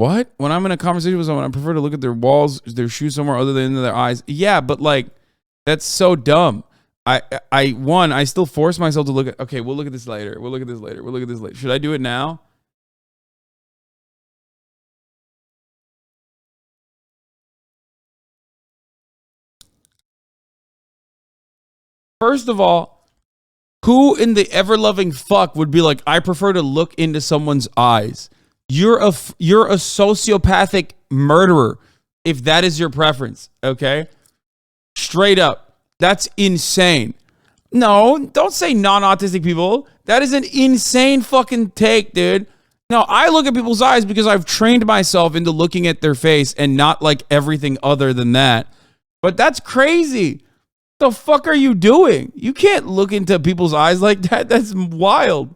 What? When I'm in a conversation with someone, I prefer to look at their walls, their shoes somewhere other than in their eyes. Yeah, but like, that's so dumb. I still force myself to look at, okay, we'll look at this later. We'll look at this later. We'll look at this later. Should I do it now? First of all, who in the ever-loving fuck would be like, I prefer to look into someone's eyes? You're a sociopathic murderer if that is your preference, okay? Straight up. That's insane. No, don't say non-autistic people. That is an insane fucking take, dude. No, I look at people's eyes because I've trained myself into looking at their face and not like everything other than that. But that's crazy. The fuck are you doing? You can't look into people's eyes like that. That's wild.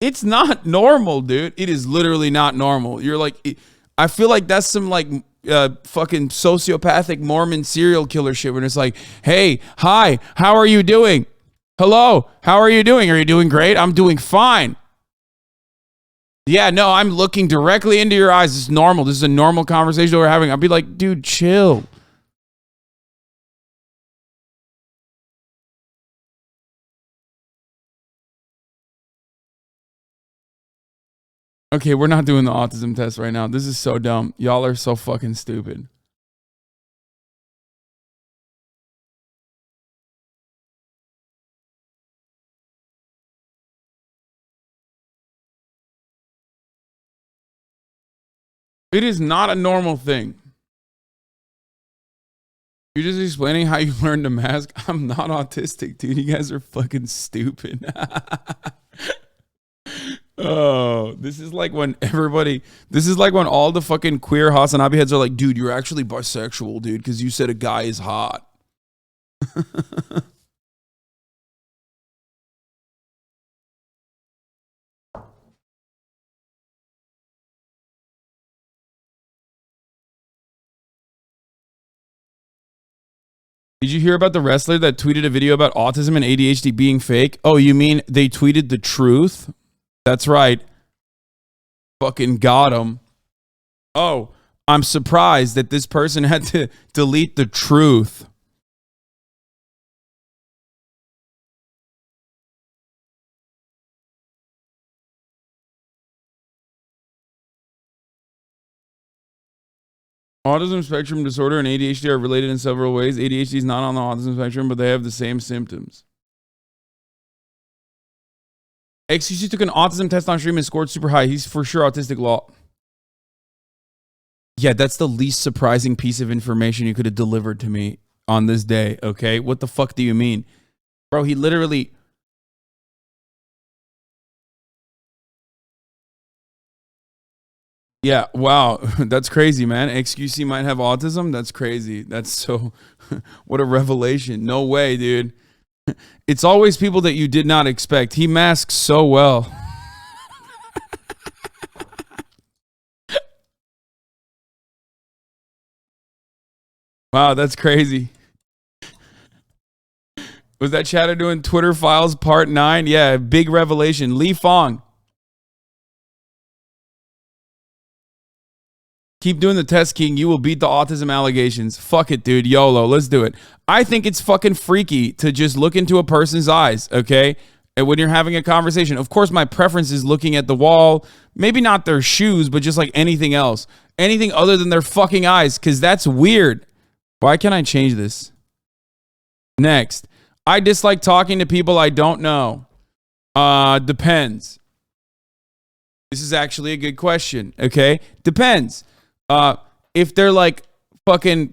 It's not normal, dude. It is literally not normal. You're like, I feel like that's some like fucking sociopathic Mormon serial killer shit when it's like, hey, hi, how are you doing? Hello, how are you doing? Are you doing great? I'm doing fine. Yeah, no, I'm looking directly into your eyes. It's normal. This is a normal conversation we're having. I'd be like, dude, chill. Okay, we're not doing the autism test right now. This is so dumb. Y'all are so fucking stupid. It is not a normal thing. You're just explaining how you learned to mask. I'm not autistic, dude. You guys are fucking stupid. Oh, this is like when all the fucking queer Hasanabi heads are like, dude, you're actually bisexual, dude, because you said a guy is hot. Did you hear about the wrestler that tweeted a video about autism and ADHD being fake? Oh, you mean they tweeted the truth? That's right. Fucking got him. Oh, I'm surprised that this person had to delete the truth. Autism spectrum disorder and ADHD are related in several ways. ADHD is not on the autism spectrum, but they have the same symptoms. XQC took an autism test on stream and scored super high. He's for sure autistic law. Yeah, that's the least surprising piece of information you could have delivered to me on this day, okay? What the fuck do you mean? Bro, he literally... Yeah, wow. That's crazy, man. XQC might have autism? That's crazy. That's so... What a revelation. No way, dude. It's always people that you did not expect. He masks so well. Wow, that's crazy. Was that chatter doing Twitter Files Part 9? Yeah, big revelation. Lee Fong. Keep doing the test, King. You will beat the autism allegations. Fuck it, dude. YOLO. Let's do it. I think it's fucking freaky to just look into a person's eyes, okay? And when you're having a conversation. Of course, my preference is looking at the wall. Maybe not their shoes, but just like anything else. Anything other than their fucking eyes, because that's weird. Why can't I change this? Next. I dislike talking to people I don't know. Depends. This is actually a good question, okay? Depends. If they're like fucking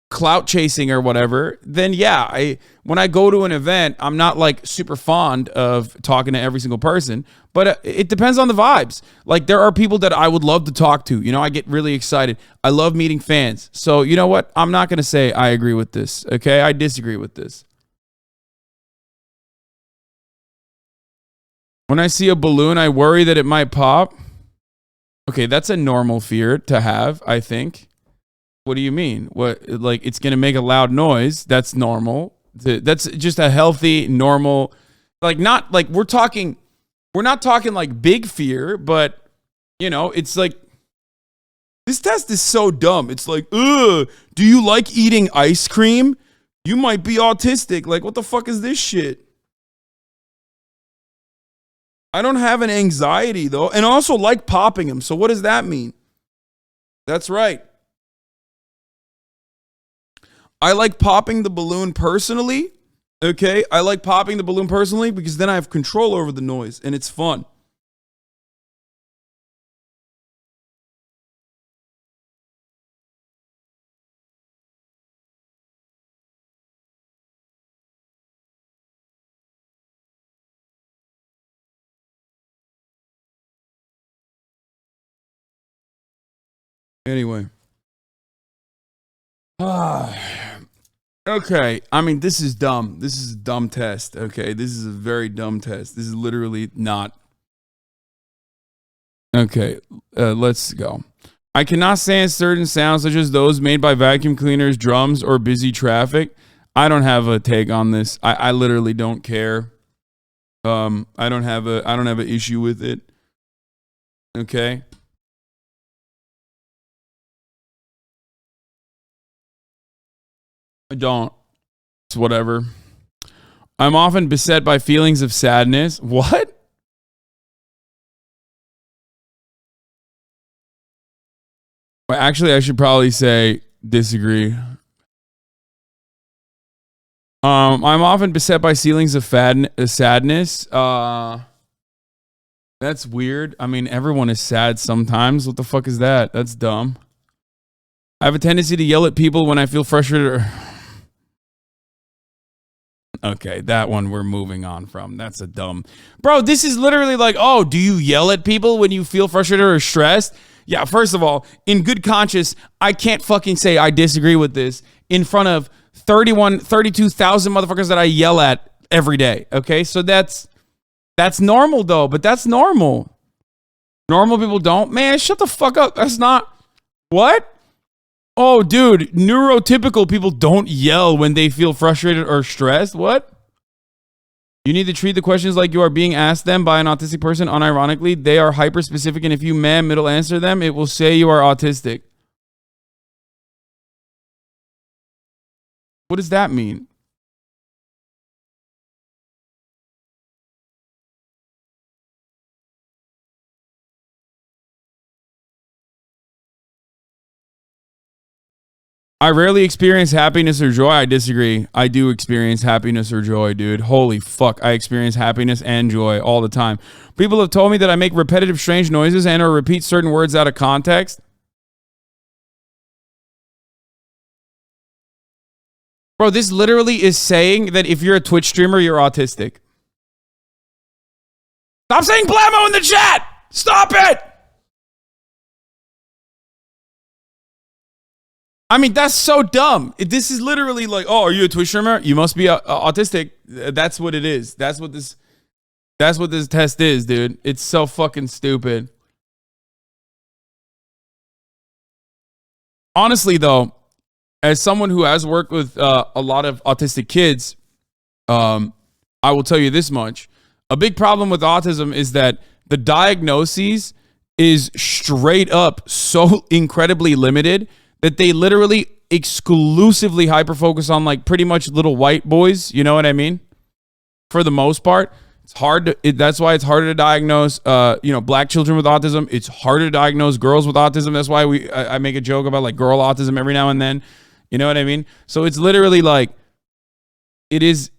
clout chasing or whatever, then yeah, when I go to an event, I'm not like super fond of talking to every single person, but it depends on the vibes. Like there are people that I would love to talk to. You know, I get really excited. I love meeting fans. So you know what? I'm not going to say I agree with this. Okay. I disagree with this. When I see a balloon, I worry that it might pop. Okay, that's a normal fear to have, I think. What do you mean? What, like it's going to make a loud noise? That's normal. That's just a healthy, normal, like not like we're talking We're not talking like big fear, but it's like this test is so dumb. It's like, ugh, do you like eating ice cream? You might be autistic. Like, what the fuck is this shit? I don't have an anxiety though, and I also like popping them. So what does that mean? That's right. I like popping the balloon personally. Okay, I like popping the balloon personally because then I have control over the noise and it's fun. Anyway. Okay, I mean, this is dumb. This is a dumb test. Okay, this is a very dumb test. This is literally not. Okay, let's go. I cannot stand certain sounds such as those made by vacuum cleaners, drums, or busy traffic. I don't have a take on this. I literally don't care. I don't have an issue with it. Okay. I don't. It's whatever. I'm often beset by feelings of sadness. What? Well, actually, I should probably say disagree. I'm often beset by feelings of sadness. That's weird. I mean, everyone is sad sometimes. What the fuck is that? That's dumb. I have a tendency to yell at people when I feel frustrated. Okay, that one we're moving on from. That's a dumb. Bro, this is literally like, oh, do you yell at people when you feel frustrated or stressed? Yeah, first of all, in good conscience, I can't fucking say I disagree with this in front of 32,000 motherfuckers that I yell at every day. Okay, so that's normal though, but that's normal. Normal people don't. Man, shut the fuck up. That's not. What? Oh, dude, neurotypical people don't yell when they feel frustrated or stressed. What? You need to treat the questions like you are being asked them by an autistic person. Unironically, they are hyper-specific, and if you middle answer them, it will say you are autistic. What does that mean? I rarely experience happiness or joy. I disagree. I do experience happiness or joy, dude. Holy fuck. I experience happiness and joy all the time. People have told me that I make repetitive, strange noises and or repeat certain words out of context. Bro, this literally is saying that if you're a Twitch streamer, you're autistic. Stop saying blammo in the chat! Stop it! I mean, that's so dumb. This is literally like, oh, are you a Twitch streamer? You must be autistic. That's what it is. That's what this test is, dude. It's so fucking stupid. Honestly, though, as someone who has worked with a lot of autistic kids, I will tell you this much. A big problem with autism is that the diagnoses is straight up so incredibly limited that they literally exclusively hyper-focus on like pretty much little white boys. You know what I mean? For the most part. It's hard to, that's why it's harder to diagnose, black children with autism. It's harder to diagnose girls with autism. That's why I make a joke about like girl autism every now and then. You know what I mean? So it's literally like, it is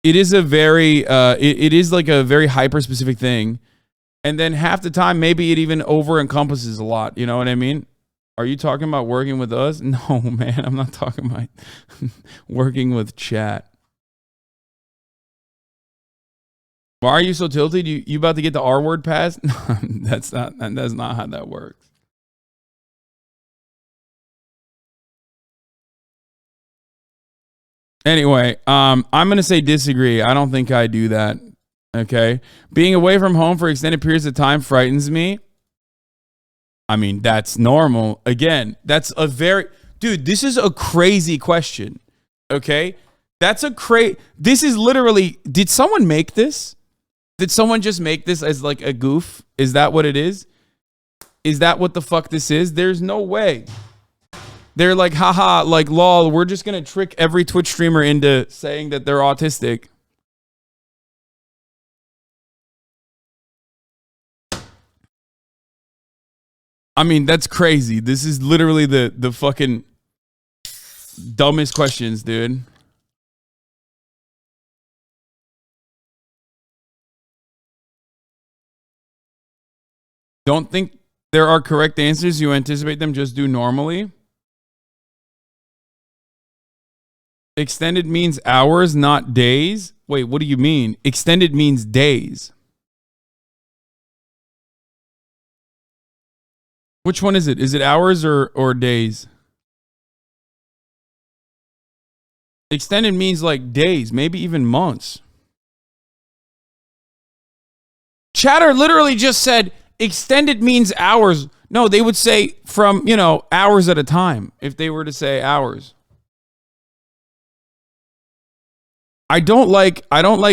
a very, it is like a very hyper specific thing. And then half the time, maybe it even over encompasses a lot. You know what I mean? Are you talking about working with us? No, man, I'm not talking about working with chat. Why are you so tilted? You about to get the R word passed? That's not how that works. Anyway, I'm going to say disagree. I don't think I do that. Okay. Being away from home for extended periods of time frightens me. I mean, that's normal. Again, that's a very... Dude, this is a crazy question. Okay? That's a this is literally... Did someone make this? Did someone just make this as like a goof? Is that what it is? Is that what the fuck this is? There's no way. They're like, haha, like, lol, we're just going to trick every Twitch streamer into saying that they're autistic. I mean, that's crazy. This is literally the fucking dumbest questions, dude. Don't think there are correct answers. You anticipate them, just do normally. Extended means hours, not days. Wait, what do you mean? Extended means days. Which one is it? Is it hours or days? Extended means like days, maybe even months. Chatter literally just said extended means hours. No, they would say from, hours at a time if they were to say hours. I don't like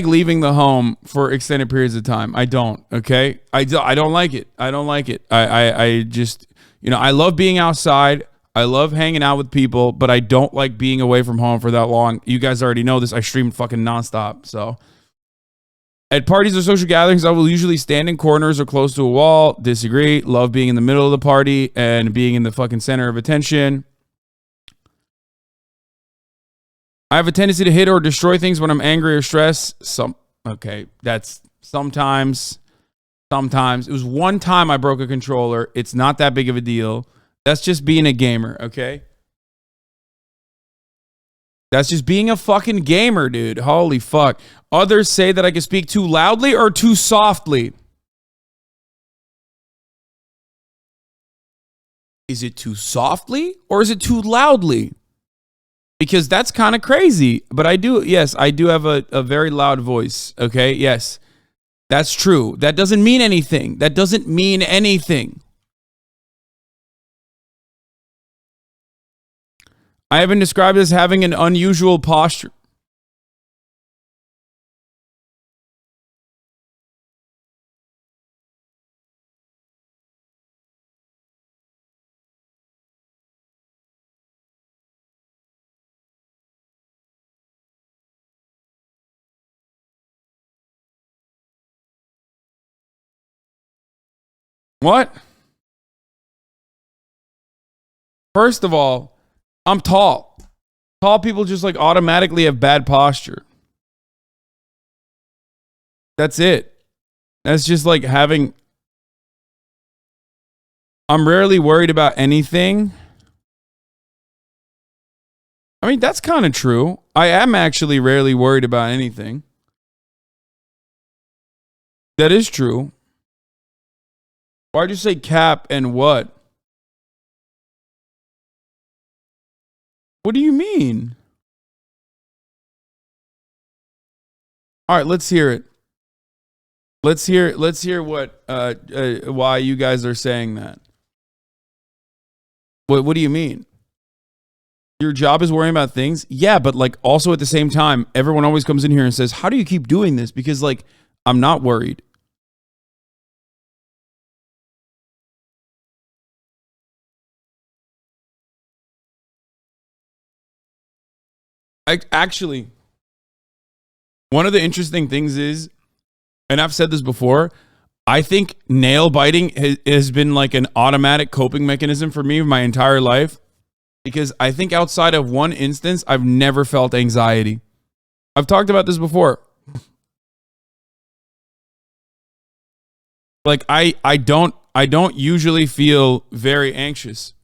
leaving the home for extended periods of time. I don't, okay? I don't like it. I don't like it. I just, I love being outside. I love hanging out with people, but I don't like being away from home for that long. You guys already know this. I stream fucking nonstop, so. At parties or social gatherings, I will usually stand in corners or close to a wall. Disagree. Love being in the middle of the party and being in the fucking center of attention. I have a tendency to hit or destroy things when I'm angry or stressed. Okay, that's sometimes. It was one time I broke a controller. It's not that big of a deal. That's just being a gamer, okay? That's just being a fucking gamer, dude. Holy fuck. Others say that I can speak too loudly or too softly. Is it too softly or is it too loudly? Because that's kind of crazy. But I do have a very loud voice. Okay, yes. That's true. That doesn't mean anything. I have been described as having an unusual posture. What? First of all, I'm tall. Tall people just like automatically have bad posture. That's it. That's just like having... I'm rarely worried about anything. I mean, that's kind of true. I am actually rarely worried about anything. That is true. Why'd you say cap and what? What do you mean? All right, let's hear it. Let's hear what why you guys are saying that. What do you mean? Your job is worrying about things? Yeah, but like also at the same time, everyone always comes in here and says, "How do you keep doing this?" Because like I'm not worried. Actually, one of the interesting things is, and I've said this before, I think nail biting has been like an automatic coping mechanism for me my entire life, because I think outside of one instance, I've never felt anxiety. I've talked about this before. Like I don't usually feel very anxious.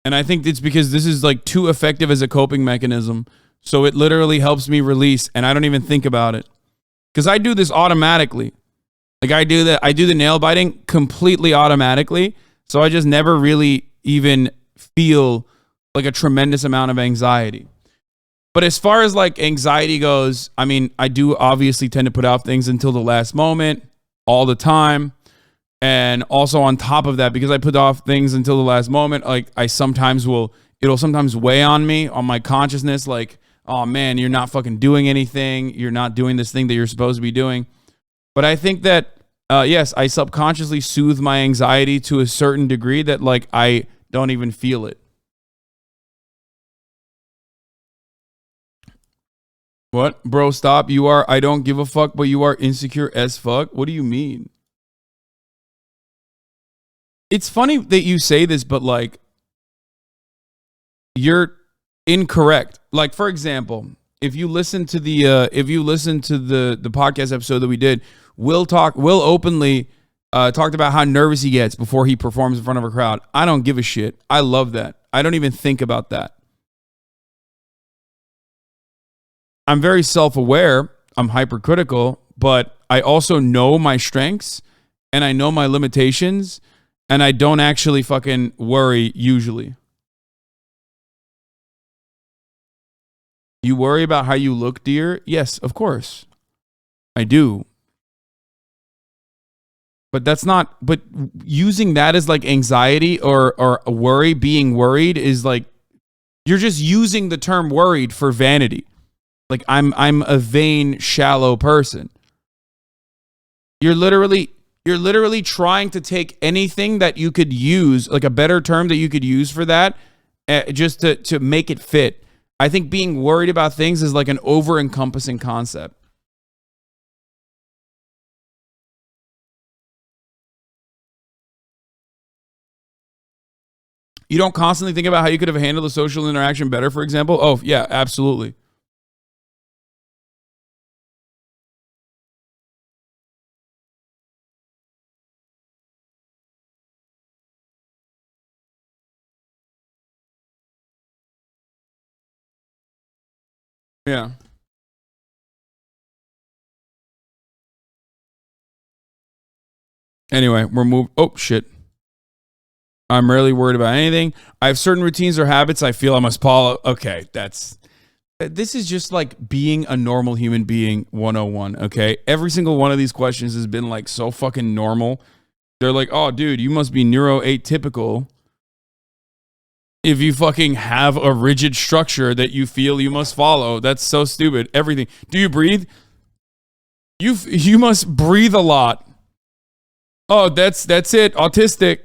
And I think it's because this is like too effective as a coping mechanism. So it literally helps me release and I don't even think about it. Because I do this automatically. Like I do the nail biting completely automatically. So I just never really even feel like a tremendous amount of anxiety. But as far as like anxiety goes, I mean, I do obviously tend to put off things until the last moment all the time. And also on top of that, because I put off things until the last moment, like it'll sometimes weigh on me, on my consciousness, like, oh man, you're not fucking doing anything. You're not doing this thing that you're supposed to be doing. But I think that yes, I subconsciously soothe my anxiety to a certain degree that like I don't even feel it. What? Bro, stop. You are I don't give a fuck, but you are insecure as fuck. What do you mean? It's funny that you say this, but like you're incorrect. Like for example, if you listen to the podcast episode that we did, Will openly talked about how nervous he gets before he performs in front of a crowd. I don't give a shit. I love that. I don't even think about that. I'm very self-aware. I'm hypercritical, but I also know my strengths and I know my limitations, and I don't actually fucking worry usually. You worry about how you look, dear? Yes, of course. I do. But that's not, but using that as like anxiety or a worry, being worried is like, you're just using the term worried for vanity. Like I'm a vain, shallow person. You're literally trying to take anything that you could use, like a better term that you could use for that, just to make it fit. I think being worried about things is like an over-encompassing concept. You don't constantly think about how you could have handled a social interaction better, for example? Oh, yeah, absolutely. Yeah. Anyway, we're moving. Oh, shit. I'm rarely worried about anything. I have certain routines or habits I feel I must follow. Okay, this is just like being a normal human being 101, okay? Every single one of these questions has been like so fucking normal. They're like, oh, dude, you must be neuroatypical if you fucking have a rigid structure that you feel you must follow. That's so stupid. Everything. Do you breathe? You must breathe a lot. Oh, that's it. Autistic.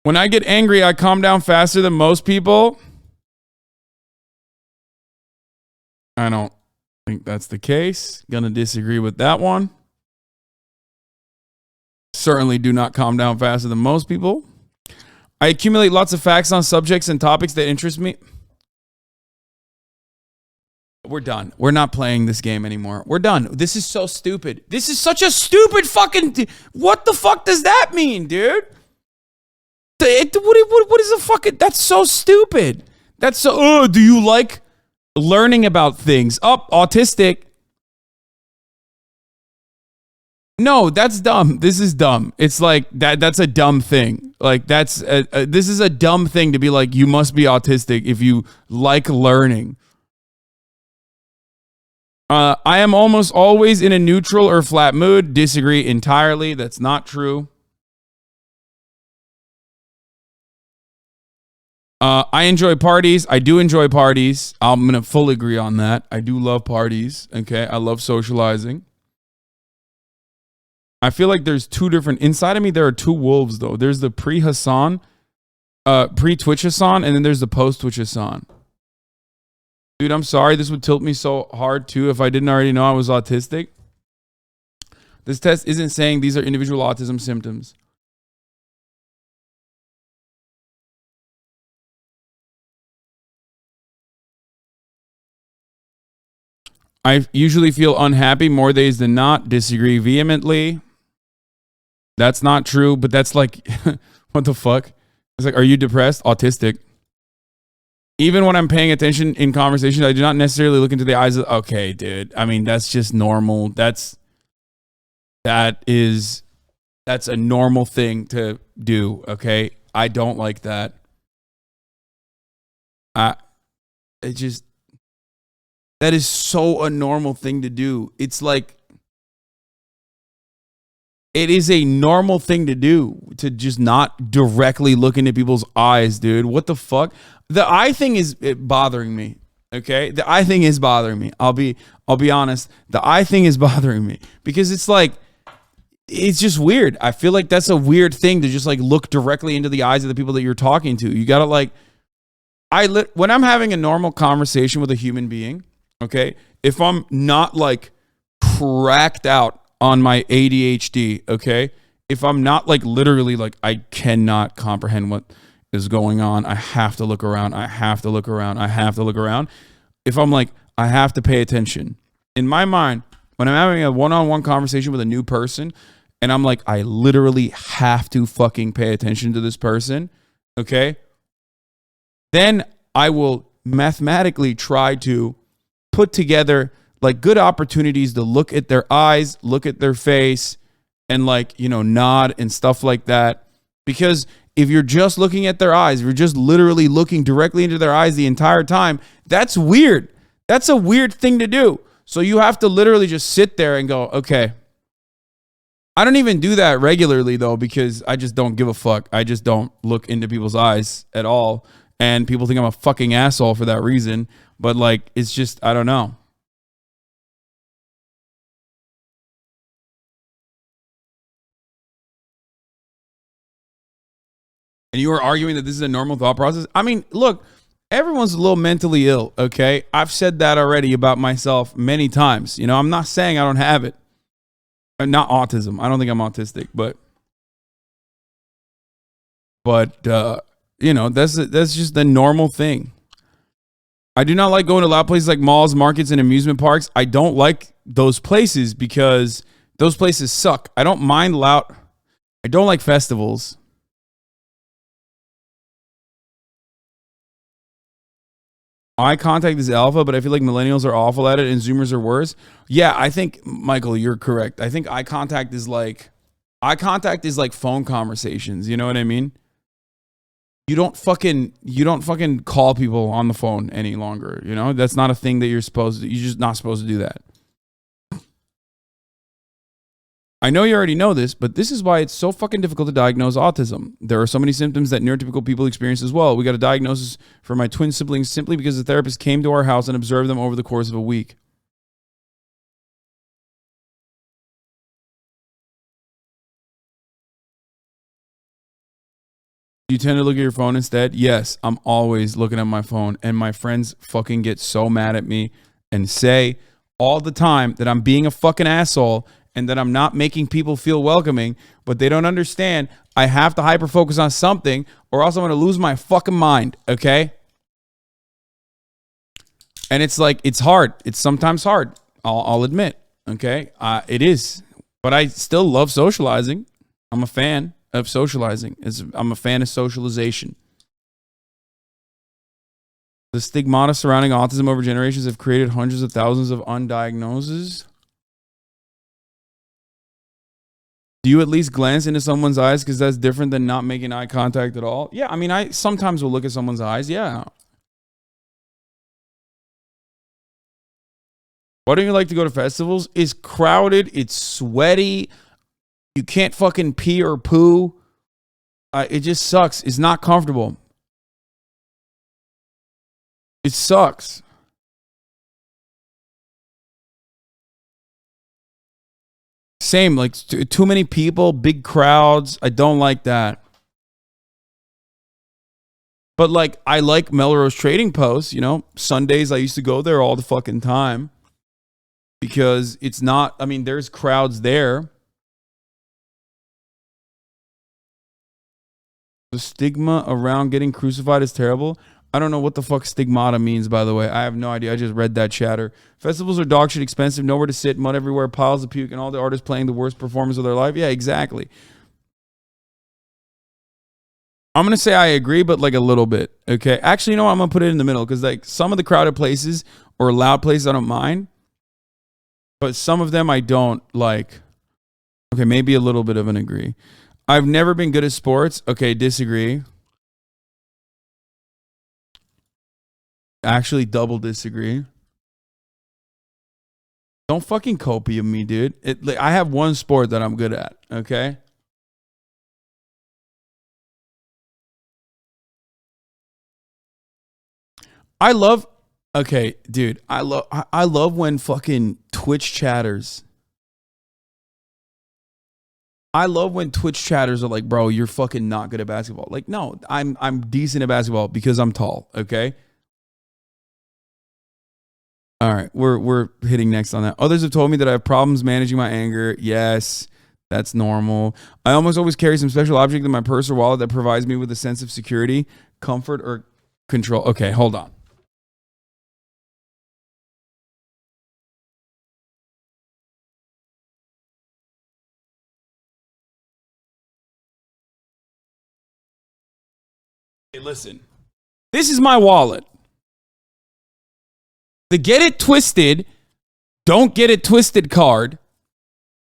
When I get angry, I calm down faster than most people. I don't think that's the case. Gonna disagree with that one. Certainly do not calm down faster than most people. I accumulate lots of facts on subjects and topics that interest me. We're done. We're not playing this game anymore. We're done. This is so stupid. This is such a stupid fucking... What the fuck does that mean, dude? What is a fucking... That's so stupid. That's so... Oh, do you like learning about things? Oh, autistic. No, that's dumb. This is dumb. It's like that's a dumb thing. Like this is a dumb thing to be like, you must be autistic if you like learning. I am almost always in a neutral or flat mood. Disagree entirely. That's not true. I enjoy parties. I do enjoy parties. I'm going to fully agree on that. I do love parties. Okay. I love socializing. I feel like there's two different, inside of me, there are two wolves though. There's the pre-Twitch Hassan, and then there's the post-Twitch Hassan. Dude, I'm sorry. This would tilt me so hard too if I didn't already know I was autistic. This test isn't saying these are individual autism symptoms. I usually feel unhappy more days than not. Disagree vehemently. That's not true, but that's like, what the fuck? It's like, are you depressed? Autistic. Even when I'm paying attention in conversations, I do not necessarily look into the eyes of, okay, dude. I mean, that's just normal. That's a normal thing to do, okay? I don't like that. That is so a normal thing to do. It's like, it is a normal thing to do to just not directly look into people's eyes, dude. What the fuck? The eye thing is bothering me. Okay, the eye thing is bothering me. I'll be honest. The eye thing is bothering me because it's like it's just weird. I feel like that's a weird thing to just like look directly into the eyes of the people that you're talking to. You gotta like, when I'm having a normal conversation with a human being, okay, if I'm not like cracked out on my ADHD, okay, if I'm not like literally like I cannot comprehend what is going on, I have to look around, I have to look around, I have to look around. If I'm like, I have to pay attention. In my mind, when I'm having a one-on-one conversation with a new person, and I'm like, I literally have to fucking pay attention to this person, okay? Then I will mathematically try to put together like good opportunities to look at their eyes, look at their face, and like, you know, nod and stuff like that. Because if you're just looking at their eyes, if you're just literally looking directly into their eyes the entire time, that's weird. That's a weird thing to do. So you have to literally just sit there and go, okay. I don't even do that regularly though, because I just don't give a fuck. I just don't look into people's eyes at all. And people think I'm a fucking asshole for that reason. But like, it's just, I don't know. And you were arguing that this is a normal thought process. I mean, look, everyone's a little mentally ill, okay? I've said that already about myself many times. You know, I'm not saying I don't have it. Not autism. I don't think I'm autistic, but you know, that's just the normal thing. I do not like going to loud places like malls, markets, and amusement parks. I don't like those places because those places suck. I don't mind loud. I don't like festivals. Eye contact is alpha, but I feel like millennials are awful at it and Zoomers are worse. Yeah, I think Michael, you're correct. I think eye contact is like phone conversations. You know what I mean? You don't fucking call people on the phone any longer. You know, that's not a thing that you're supposed to. You're just not supposed to do that. I know you already know this, but this is why it's so fucking difficult to diagnose autism. There are so many symptoms that neurotypical people experience as well. We got a diagnosis for my twin siblings simply because the therapist came to our house and observed them over the course of a week. Do you tend to look at your phone instead? Yes, I'm always looking at my phone, and my friends fucking get so mad at me and say all the time that I'm being a fucking asshole and that I'm not making people feel welcoming, but they don't understand I have to hyper focus on something or else I'm going to lose my fucking mind, okay? And it's like, it's hard. It's sometimes hard. I'll admit, okay? It is. But I still love socializing. I'm a fan of socializing. I'm a fan of socialization. The stigmata surrounding autism over generations have created hundreds of thousands of undiagnoses. Do you at least glance into someone's eyes? Because that's different than not making eye contact at all. Yeah, I mean, I sometimes will look at someone's eyes. Yeah. Why don't you like to go to festivals? It's crowded. It's sweaty. You can't fucking pee or poo. It just sucks. It's not comfortable. It sucks. Same, like too many people, big crowds. I don't like that. But like, I like Melrose Trading Post. You know, Sundays I used to go there all the fucking time because it's not. I mean, there's crowds there. The stigma around getting crucified is terrible. I don't know what the fuck stigmata means, by the way. I have no idea. I just read that chatter. Festivals are dog shit expensive, nowhere to sit, mud everywhere, piles of puke, and all the artists playing the worst performance of their life. Yeah, exactly. I'm gonna say I agree, but like a little bit. Okay. Actually, you know what? I'm gonna put it in the middle because like some of the crowded places or loud places I don't mind, but some of them I don't like. Okay, maybe a little bit of an agree. I've never been good at sports. Okay, disagree. Actually, double disagree. Don't fucking copy of me, dude. Like, I have one sport that I'm good at. Okay. I love. Okay, dude. I love when fucking Twitch chatters I love when Twitch chatters are like, bro, you're fucking not good at basketball. Like, no, I'm decent at basketball because I'm tall, okay? All right, we're hitting next on that. Others have told me that I have problems managing my anger. Yes, that's normal. I almost always carry some special object in my purse or wallet that provides me with a sense of security, comfort, or control. Okay, hold on. Hey, listen. This is my wallet. The Get It Twisted, Don't Get It Twisted card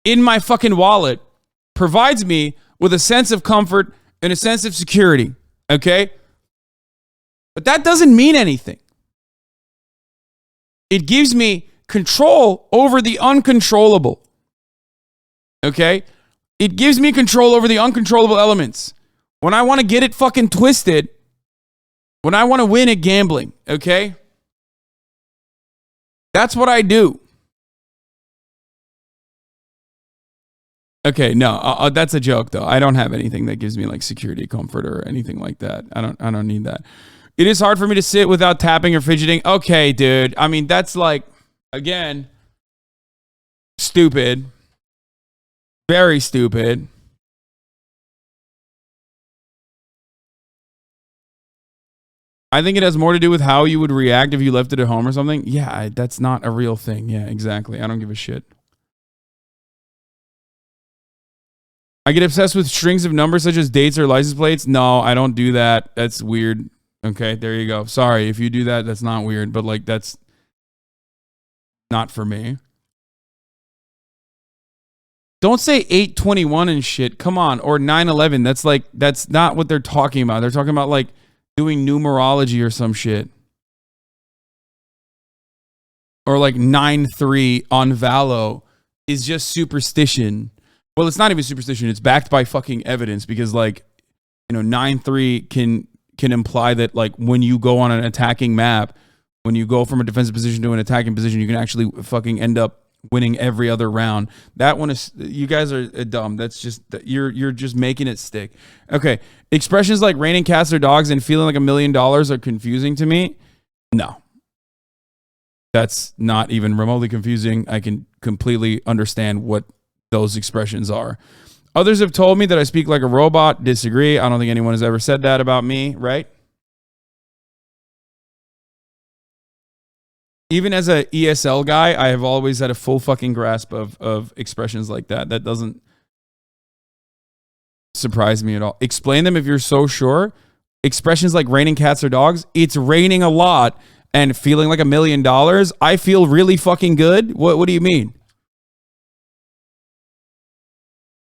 in my fucking wallet provides me with a sense of comfort and a sense of security, okay? But that doesn't mean anything. It gives me control over the uncontrollable, okay? It gives me control over the uncontrollable elements. When I want to get it fucking twisted, when I want to win at gambling, okay? That's what I do. Okay, no, that's a joke though. I don't have anything that gives me like security, comfort, or anything like that. I don't need that. It is hard for me to sit without tapping or fidgeting. Okay, dude. I mean, that's like, again, stupid. Very stupid. I think it has more to do with how you would react if you left it at home or something. Yeah, that's not a real thing. Yeah, exactly. I don't give a shit. I get obsessed with strings of numbers such as dates or license plates. No, I don't do that. That's weird. Okay, there you go. Sorry, if you do that, that's not weird, but like that's not for me. Don't say 821 and shit. Come on, or 911. That's not what they're talking about. They're talking about like doing numerology or some shit. Or like 9-3 on Valo is just superstition. Well, it's not even superstition. It's backed by fucking evidence because like, 9-3 can imply that like when you go on an attacking map, when you go from a defensive position to an attacking position, you can actually fucking end up winning every other round. That one is, you guys are dumb. That's just, you're just making it stick. Okay. Expressions like raining cats or dogs and feeling like $1 million are confusing to me. No. That's not even remotely confusing. I can completely understand what those expressions are. Others have told me that I speak like a robot. Disagree. I don't think anyone has ever said that about me, right? Even as a ESL guy, I have always had a full fucking grasp of expressions like that. That doesn't surprise me at all. Explain them if you're so sure. Expressions like raining cats or dogs. It's raining a lot and feeling like $1 million. I feel really fucking good. What do you mean?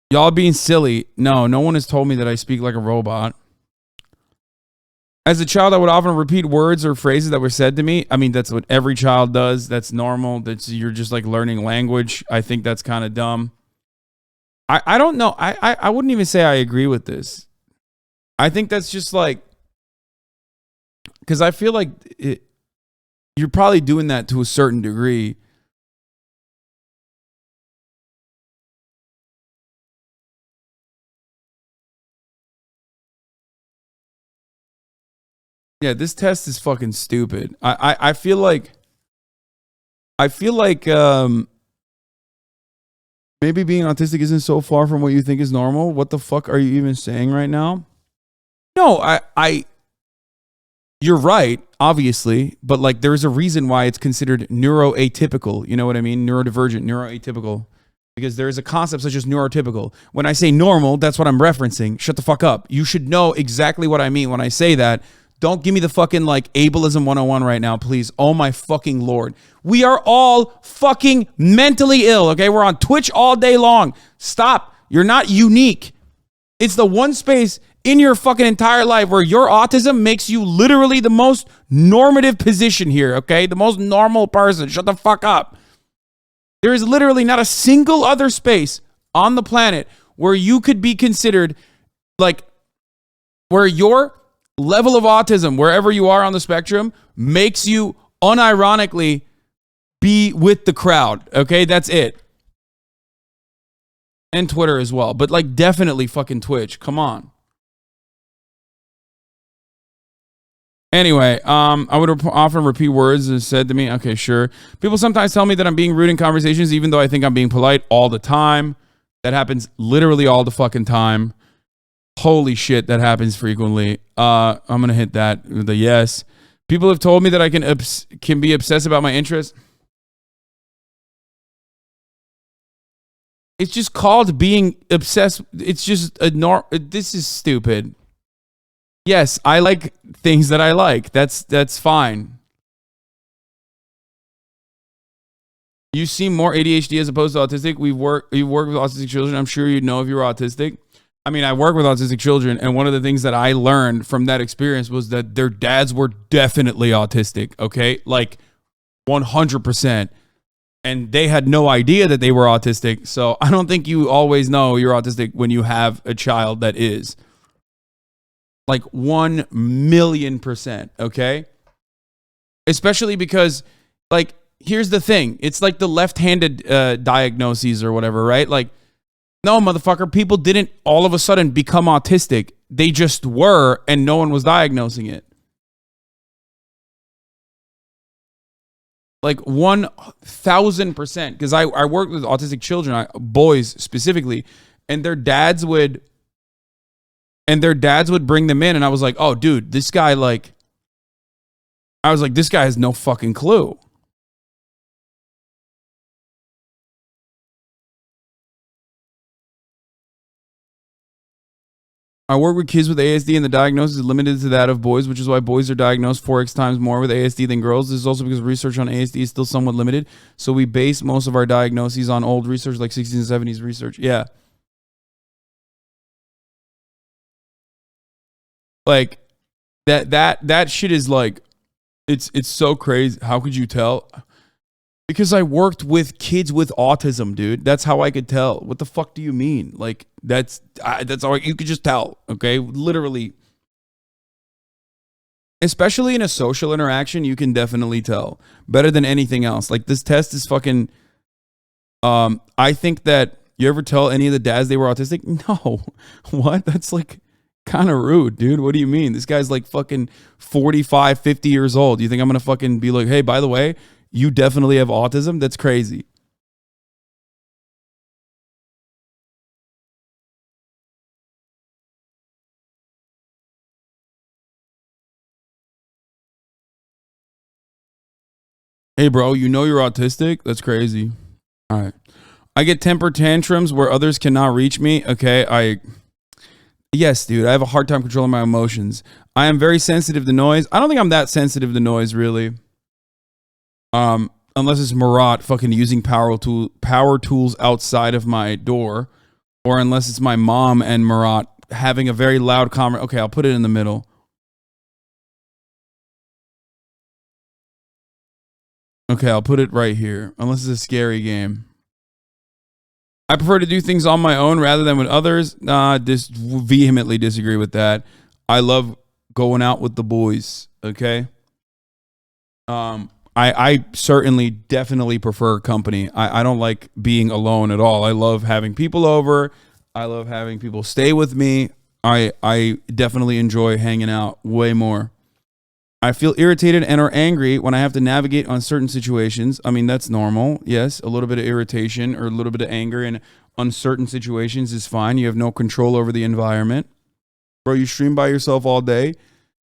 Y'all being silly. No one has told me that I speak like a robot. As a child, I would often repeat words or phrases that were said to me. I mean, that's what every child does. That's normal. You're just like learning language. I think that's kind of dumb. I don't know. I wouldn't even say I agree with this. I think that's just like, because I feel like you're probably doing that to a certain degree. Yeah, this test is fucking stupid. I feel like maybe being autistic isn't so far from what you think is normal. What the fuck are you even saying right now? No, you're right, obviously, but like there's a reason why it's considered neuroatypical. You know what I mean? Neurodivergent, neuroatypical. Because there is a concept such as neurotypical. When I say normal, that's what I'm referencing. Shut the fuck up. You should know exactly what I mean when I say that. Don't give me the fucking like ableism 101 right now, please. Oh my fucking Lord. We are all fucking mentally ill, okay? We're on Twitch all day long. Stop. You're not unique. It's the one space in your fucking entire life where your autism makes you literally the most normative position here, okay? The most normal person. Shut the fuck up. There is literally not a single other space on the planet where you could be considered like where your level of autism, wherever you are on the spectrum, makes you unironically be with the crowd. Okay, that's it. And Twitter as well. But like definitely fucking Twitch. Come on. Anyway, I would often repeat words as said to me. Okay, sure. People sometimes tell me that I'm being rude in conversations, even though I think I'm being polite all the time. That happens literally all the fucking time. Holy shit, that happens frequently. I'm gonna hit that with a yes. People have told me that I can be obsessed about my interests. It's just called being obsessed. It's just this is stupid. Yes, I like things that I like. That's fine. You seem more ADHD as opposed to autistic. You work with autistic children. I'm sure you'd know if you were autistic. I mean, I work with autistic children, and one of the things that I learned from that experience was that their dads were definitely autistic, okay? Like 100%. And they had no idea that they were autistic. So I don't think you always know you're autistic when you have a child that is. Like 1,000,000%, okay? Especially because, like, here's the thing. It's like the left-handed diagnoses or whatever, right? Like, no, motherfucker, people didn't all of a sudden become autistic. They just were, and no one was diagnosing it. Like 1,000%. Because I worked with autistic children, boys specifically, and their dads would bring them in, and I was like, oh, dude, this guy, like, this guy has no fucking clue. I work with kids with ASD, and the diagnosis is limited to that of boys, which is why boys are diagnosed 4x times more with ASD than girls. This is also because research on ASD is still somewhat limited, so we base most of our diagnoses on old research, like 60s and 70s research. Yeah. Like, that shit is like, it's so crazy. How could you tell? Because I worked with kids with autism, dude. That's how I could tell. What the fuck do you mean? Like, that's all you could just tell, okay? Literally. Especially in a social interaction, you can definitely tell. Better than anything else. Like, this test is fucking... I think that... You ever tell any of the dads they were autistic? No. What? That's like kind of rude, dude. What do you mean? This guy's like fucking 45, 50 years old. You think I'm going to fucking be like, hey, by the way... You definitely have autism? That's crazy. Hey, bro, you know you're autistic? That's crazy. All right. I get temper tantrums where others cannot reach me. Okay, yes, dude, I have a hard time controlling my emotions. I am very sensitive to noise. I don't think I'm that sensitive to noise, really. Unless it's Marat fucking using power tools outside of my door, or unless it's my mom and Marat having a very loud conversation. Okay, I'll put it in the middle. Okay, I'll put it right here. Unless it's a scary game. I prefer to do things on my own rather than with others. Vehemently disagree with that. I love going out with the boys. Okay. I certainly definitely prefer company. I don't like being alone at all. I love having people over. I love having people stay with me. I definitely enjoy hanging out way more. I feel irritated and or angry when I have to navigate on certain situations. I mean, that's normal. Yes, a little bit of irritation or a little bit of anger in uncertain situations is fine. You have no control over the environment. Bro, you stream by yourself all day.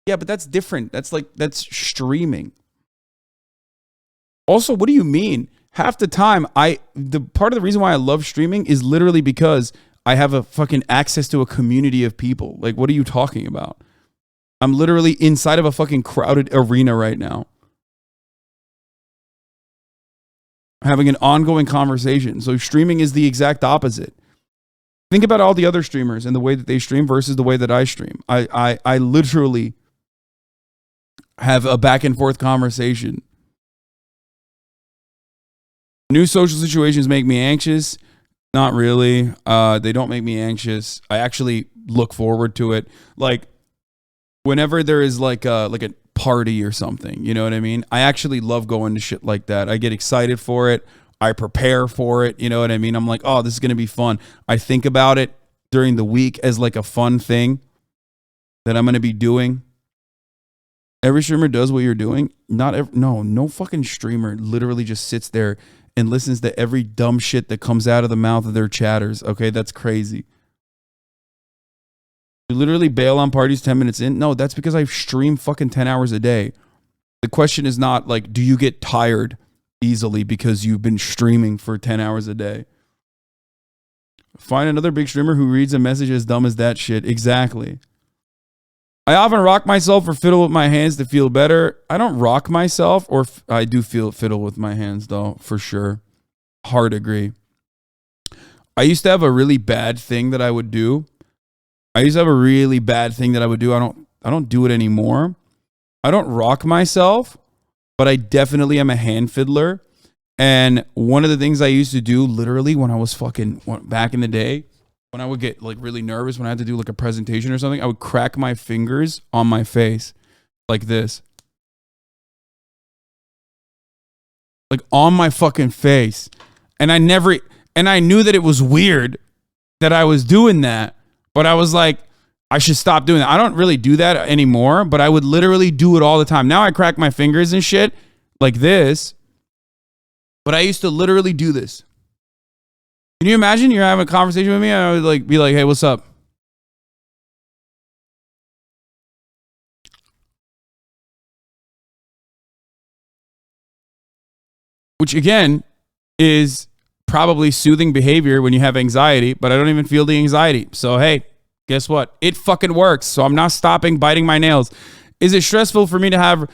Yeah, but that's different. That's streaming. Also, what do you mean? Half the time, the part of the reason why I love streaming is literally because I have a fucking access to a community of people. Like, what are you talking about? I'm literally inside of a fucking crowded arena right now, having an ongoing conversation. So streaming is the exact opposite. Think about all the other streamers and the way that they stream versus the way that I stream. I literally have a back and forth conversation. New social situations make me anxious. Not really. They don't make me anxious. I actually look forward to it. Like, whenever there is like a party or something, you know what I mean? I actually love going to shit like that. I get excited for it. I prepare for it. You know what I mean? I'm like, oh, this is going to be fun. I think about it during the week as like a fun thing that I'm going to be doing. Every streamer does what you're doing. No fucking streamer literally just sits there and listens to every dumb shit that comes out of the mouth of their chatters. Okay, that's crazy. You literally bail on parties 10 minutes in? No, that's because I stream fucking 10 hours a day. The question is not like, do you get tired easily because you've been streaming for 10 hours a day? Find another big streamer who reads a message as dumb as that shit. Exactly. I often rock myself or fiddle with my hands to feel better. I don't rock myself, or I do fiddle with my hands though, for sure. Hard agree. I used to have a really bad thing that I would do. I don't do it anymore. I don't rock myself, but I definitely am a hand fiddler. And one of the things I used to do literally when I was back in the day, when I would get like really nervous, when I had to do like a presentation or something, I would crack my fingers on my face like this. Like on my fucking face. And I knew that it was weird that I was doing that, but I was like, I should stop doing that. I don't really do that anymore, but I would literally do it all the time. Now I crack my fingers and shit like this, but I used to literally do this. Can you imagine you're having a conversation with me and I would like be like, hey, what's up? Which again is probably soothing behavior when you have anxiety, but I don't even feel the anxiety. So, hey, guess what? It fucking works. So I'm not stopping biting my nails. Is it stressful for me to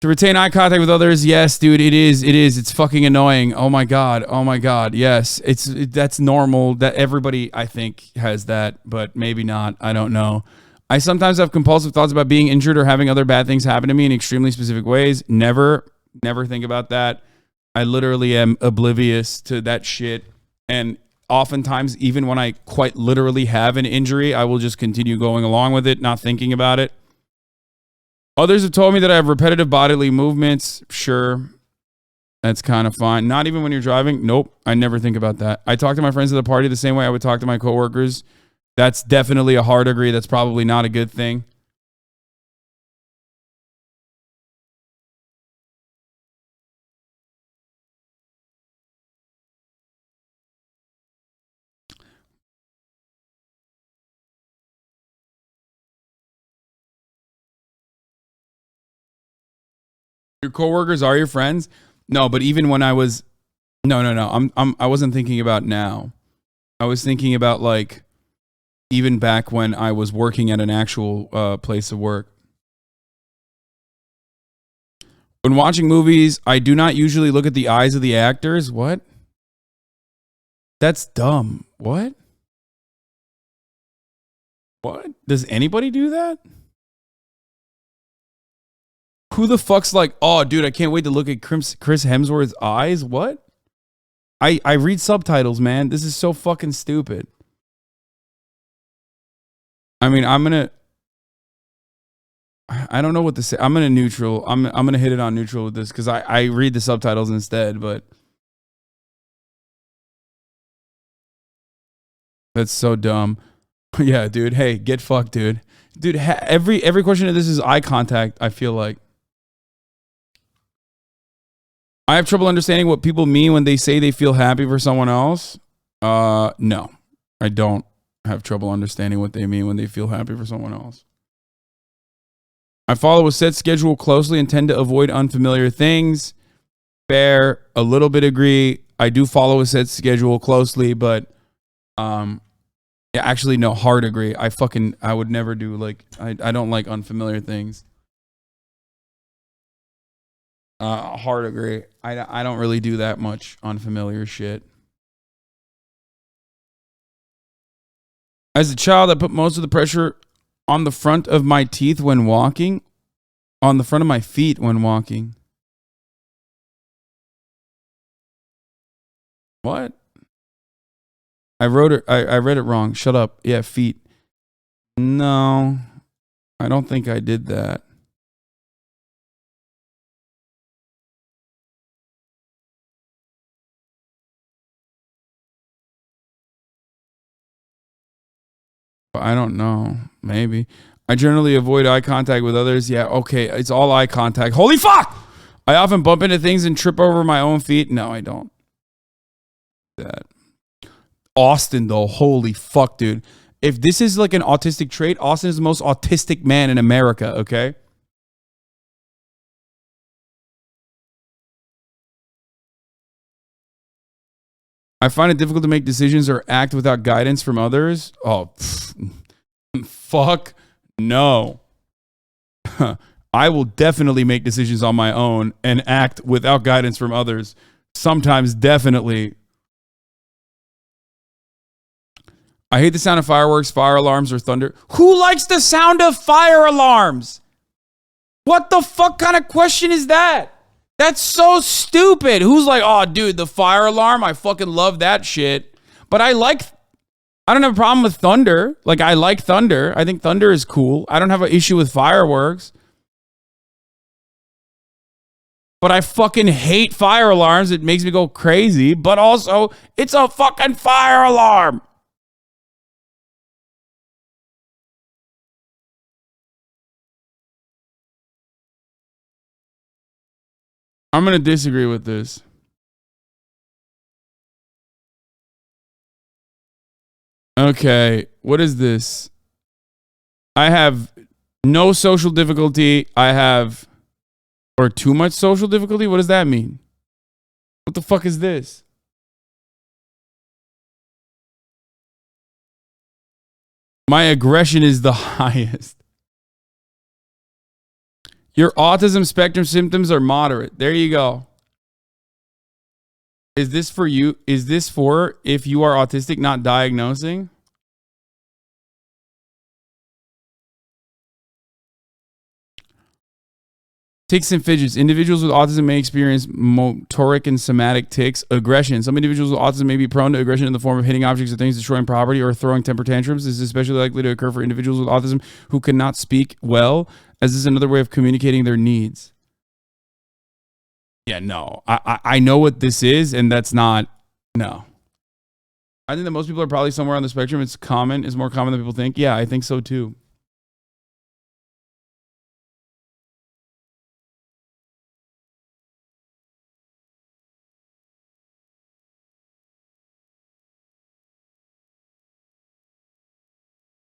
retain eye contact with others? Yes, dude, it is. It's fucking annoying. Oh my god. Yes, that's normal. That everybody, I think, has that, but maybe not. I don't know. I sometimes have compulsive thoughts about being injured or having other bad things happen to me in extremely specific ways. Never think about that. I literally am oblivious to that shit. And oftentimes, even when I quite literally have an injury, I will just continue going along with it, not thinking about it. Others have told me that I have repetitive bodily movements. Sure. That's kind of fine. Not even when you're driving. Nope. I never think about that. I talk to my friends at the party the same way I would talk to my coworkers. That's definitely a hard agree. That's probably not a good thing. Your coworkers are your friends? No, but even when I was no. I wasn't thinking about now. I was thinking about like even back when I was working at an actual place of work. When watching movies, I do not usually look at the eyes of the actors. What? That's dumb. What? What? Does anybody do that? Who the fuck's like, oh, dude, I can't wait to look at Chris Hemsworth's eyes? What? I read subtitles, man. This is so fucking stupid. I mean, I don't know what to say. I'm gonna neutral. I'm gonna hit it on neutral with this because I read the subtitles instead, but that's so dumb. Yeah, dude. Hey, get fucked, dude. Dude, every question of this is eye contact, I feel like. I have trouble understanding what people mean when they say they feel happy for someone else. No. I don't have trouble understanding what they mean when they feel happy for someone else. I follow a set schedule closely and tend to avoid unfamiliar things. Fair, a little bit agree. I do follow a set schedule closely, but yeah, actually no, hard agree. I would never do like I don't like unfamiliar things. Hard agree. I don't really do that much unfamiliar shit. As a child, I put most of the pressure on the front of my teeth when walking, on the front of my feet when walking. What? I wrote it. I read it wrong. Shut up. Yeah, feet. No, I don't think I did that. I don't know. Maybe. I generally avoid eye contact with others. Yeah, okay. It's all eye contact. Holy fuck! I often bump into things and trip over my own feet. No, I don't. That. Austin, though. Holy fuck, dude. If this is like an autistic trait, Austin is the most autistic man in America, okay? I find it difficult to make decisions or act without guidance from others. Oh, fuck no. I will definitely make decisions on my own and act without guidance from others. Sometimes, definitely. I hate the sound of fireworks, fire alarms, or thunder. Who likes the sound of fire alarms? What the fuck kind of question is that? That's so stupid. Who's like, oh, dude, the fire alarm? I fucking love that shit. But I don't have a problem with thunder. Like, I like thunder. I think thunder is cool. I don't have an issue with fireworks. But I fucking hate fire alarms. It makes me go crazy. But also, it's a fucking fire alarm. I'm going to disagree with this. Okay, what is this? I have no social difficulty. Or too much social difficulty? What does that mean? What the fuck is this? My aggression is the highest. Your autism spectrum symptoms are moderate. There you go. Is this for you? Is this for if you are autistic, not diagnosing? Tics and fidgets. Individuals with autism may experience motoric and somatic tics. Aggression. Some individuals with autism may be prone to aggression in the form of hitting objects or things, destroying property, or throwing temper tantrums. This is especially likely to occur for individuals with autism who cannot speak well, as this is another way of communicating their needs. Yeah, no. I know what this is, and that's not, no. I think that most people are probably somewhere on the spectrum. It's common. It's more common than people think. Yeah, I think so too.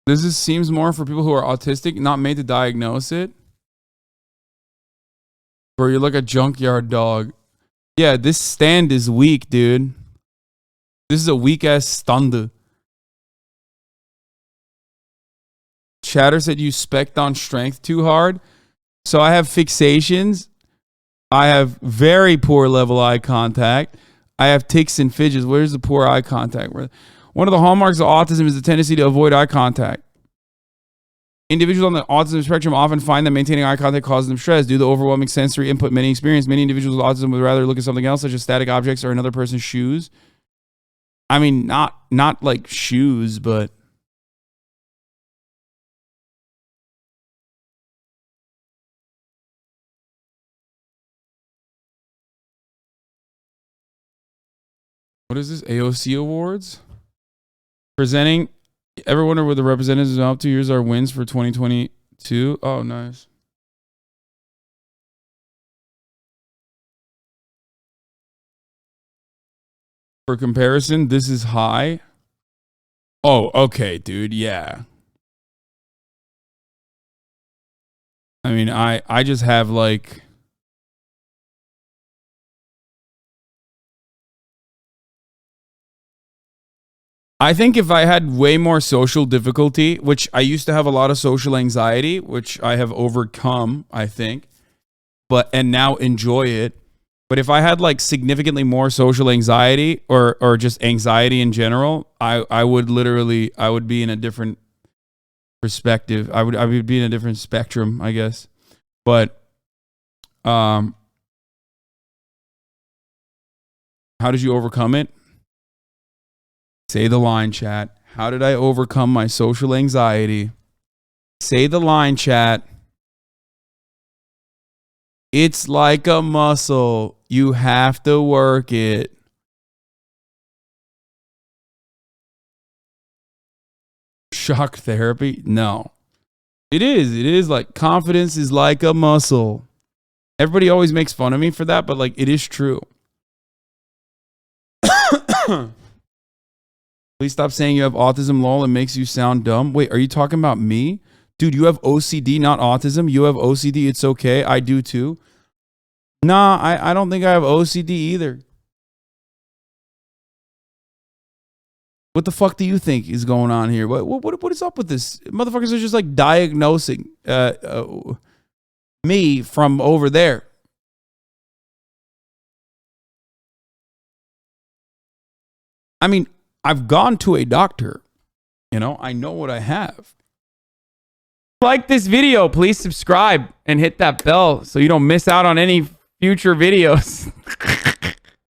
Seems more for people who are autistic, not made to diagnose it. Or you look at junkyard dog. Yeah, this stand is weak, dude. This is a weak ass stand. Chatter said you spec'd on strength too hard. So I have fixations. I have very poor level eye contact. I have tics and fidgets. Where's the poor eye contact? One of the hallmarks of autism is the tendency to avoid eye contact. Individuals on the autism spectrum often find that maintaining eye contact causes them stress due to the overwhelming sensory input many experience. Many individuals with autism would rather look at something else, such as static objects or another person's shoes. I mean, not like shoes, but what is this? AOC Awards? Presenting. Ever wonder what the representatives of 2 years are wins for 2022? Oh, nice. For comparison, this is high. Oh, okay, dude. Yeah. I mean, I just have like I think if I had way more social difficulty, which I used to have a lot of social anxiety, which I have overcome, I think, and now enjoy it. But if I had like significantly more social anxiety or just anxiety in general, I would be in a different perspective. I would be in a different spectrum, I guess. But how did you overcome it? Say the line, chat. How did I overcome my social anxiety? Say the line, chat. It's like a muscle. You have to work it. Shock therapy? No. It is. It is like confidence is like a muscle. Everybody always makes fun of me for that, but like it is true. Please stop saying you have autism, lol. It makes you sound dumb. Wait, are you talking about me? Dude, you have OCD, not autism. You have OCD. It's okay. I do too. Nah, I don't think I have OCD either. What the fuck do you think is going on here? What is up with this? Motherfuckers are just like diagnosing me from over there. I mean, I've gone to a doctor. You know, I know what I have. Like this video, please subscribe and hit that bell so you don't miss out on any future videos.